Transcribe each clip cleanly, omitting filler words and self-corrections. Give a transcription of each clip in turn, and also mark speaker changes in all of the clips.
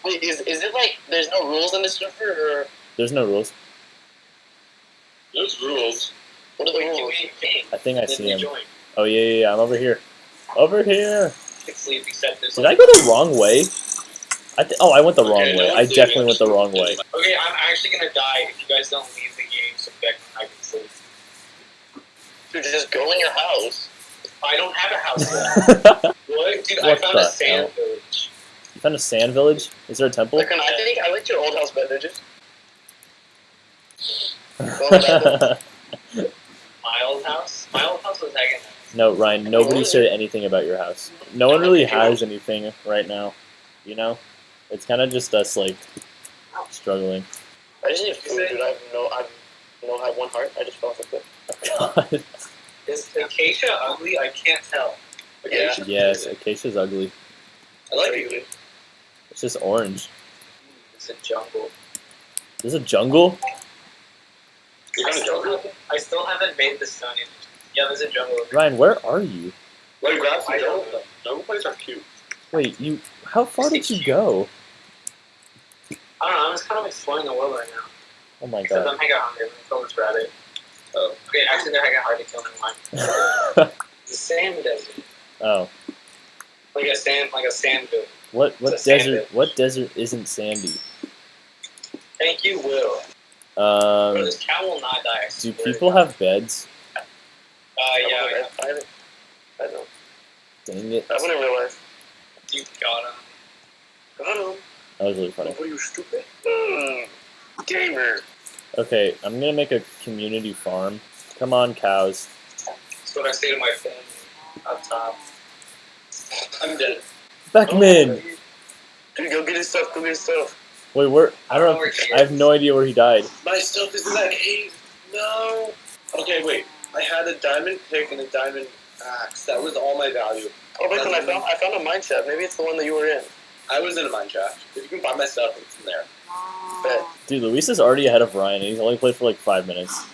Speaker 1: Wait, is it like there's no rules in this server, or
Speaker 2: There's no rules.
Speaker 1: there's rules? What are the rules?
Speaker 2: I think I see him. Oh yeah, I'm over here. Over here.
Speaker 1: Did
Speaker 2: Did I go the wrong way? I went the wrong way. I definitely went the wrong way.
Speaker 1: Okay, I'm actually gonna die if you guys don't leave the game so Beck and I can sleep. Dude, just go in your house. I don't have a house yet. What? Dude, I found a sand village.
Speaker 2: You found a sand village? Is there a temple?
Speaker 1: I think I liked your old house better, just. My old house? My old house was hanging out.
Speaker 2: No, Ryan, nobody said anything about your house. No one really has anything right now, you know? It's kind of just us, like, struggling.
Speaker 1: I just need food, dude. I have one heart. I just fell off a cliff.
Speaker 2: Oh, God.
Speaker 1: Is Acacia ugly? I can't tell.
Speaker 2: Yeah. Yes, Acacia's ugly.
Speaker 1: I like it.
Speaker 2: It's just orange.
Speaker 1: It's a jungle.
Speaker 2: There's a jungle?
Speaker 1: I still haven't made the sun image. Yeah, there's a jungle.
Speaker 2: Ryan, where are you?
Speaker 1: Wait, grab some jungle. Jungle places are cute.
Speaker 2: Wait, how far did you go?
Speaker 1: I don't know, I'm just kind of exploring the world right now.
Speaker 2: Oh my
Speaker 1: Except
Speaker 2: God.
Speaker 1: I'm hanging hungry. I'm gonna kill this rabbit. Oh. Okay, actually, they're hanging hard to kill in mine. It's a sand desert.
Speaker 2: Oh.
Speaker 1: Like a sand village.
Speaker 2: What desert isn't sandy?
Speaker 1: Thank you, Will. Bro, this cow will not die.
Speaker 2: Do people have beds?
Speaker 1: Yeah. I know.
Speaker 2: Dang it.
Speaker 1: I wouldn't realize. You got him. Got him.
Speaker 2: That was really funny.
Speaker 1: What are you, stupid? Gamer.
Speaker 2: Okay, I'm gonna make a community farm. Come on, cows.
Speaker 1: That's what I say to my family up top. I'm dead.
Speaker 2: Beckman!
Speaker 1: Dude, go get his stuff, go get his stuff.
Speaker 2: Wait, where? I don't know. I have no idea where he died.
Speaker 1: My stuff is in that cave. No. Okay, wait. I had a diamond pick and a diamond axe. That was all my value. Oh, wait, I found a mine shaft. Maybe it's the one that you were in. I was in a mine shaft. If you can find my stuff, it's in there. Bet.
Speaker 2: Dude, Luis is already ahead of Ryan, and he's only played for like 5 minutes.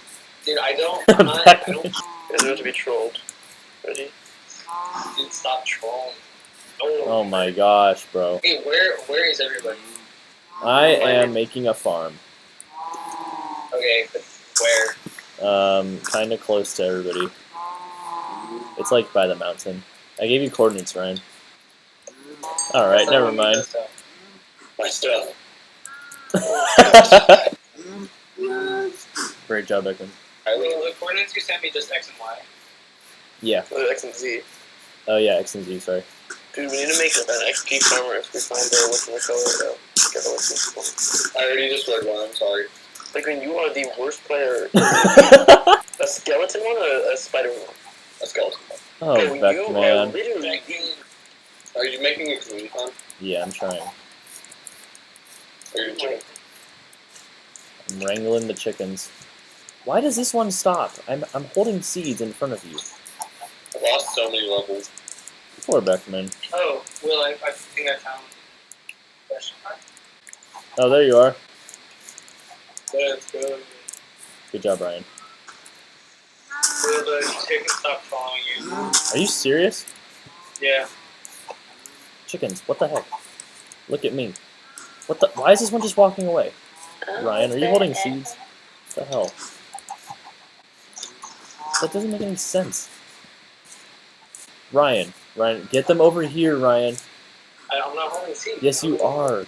Speaker 1: Dude, I don't. It's about to be trolled. Ready? Dude, stop trolling.
Speaker 2: Oh my gosh, bro.
Speaker 1: Hey, where is everybody?
Speaker 2: I am making a farm.
Speaker 1: Okay, but where?
Speaker 2: Kind of close to everybody. It's like by the mountain. I gave you coordinates, Ryan. Alright, never mind.
Speaker 1: My stuff.
Speaker 2: Great job, Beckman.
Speaker 1: The coordinates you sent me just X and Y?
Speaker 2: Yeah.
Speaker 1: X and Z.
Speaker 2: Oh yeah, X and Z, sorry.
Speaker 1: Dude, we need to make an XP farmer if we find what's in the color. I already just read one, I'm sorry. Like when you are the worst player. A skeleton one or a spider one? A skeleton one.
Speaker 2: Oh,
Speaker 1: okay,
Speaker 2: Beckman.
Speaker 1: Are you making a community farm?
Speaker 2: Yeah, I'm trying.
Speaker 1: Are you doing?
Speaker 2: I'm wrangling the chickens. Why does this one stop? I'm holding seeds in front of you.
Speaker 1: I've lost so many levels.
Speaker 2: Poor Beckman.
Speaker 1: Oh, Will, I think I found question mark.
Speaker 2: Oh, there you are.
Speaker 1: Let's go.
Speaker 2: Good job, Ryan.
Speaker 1: Will the chicken stop following you?
Speaker 2: Are you serious?
Speaker 1: Yeah.
Speaker 2: Chickens, what the heck? Look at me. What the? Why is this one just walking away? Ryan, are you holding seeds? What the hell? That doesn't make any sense. Ryan, get them over here, Ryan.
Speaker 1: I'm not holding seeds.
Speaker 2: Yes, you are.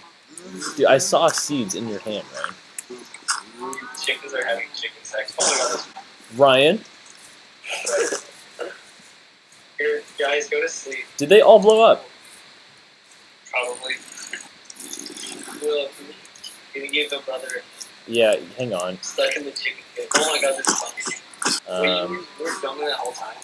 Speaker 2: Dude, I saw seeds in your hand, Ryan.
Speaker 1: Chickens are having chicken sex. Oh my god.
Speaker 2: Ryan?
Speaker 1: Here, guys, go to sleep.
Speaker 2: Did they all blow up?
Speaker 1: Probably. Will, can you give the brother
Speaker 2: Yeah, hang on.
Speaker 1: stuck in the chicken coop? Oh my god, this is funny. Wait, you were filming that whole time?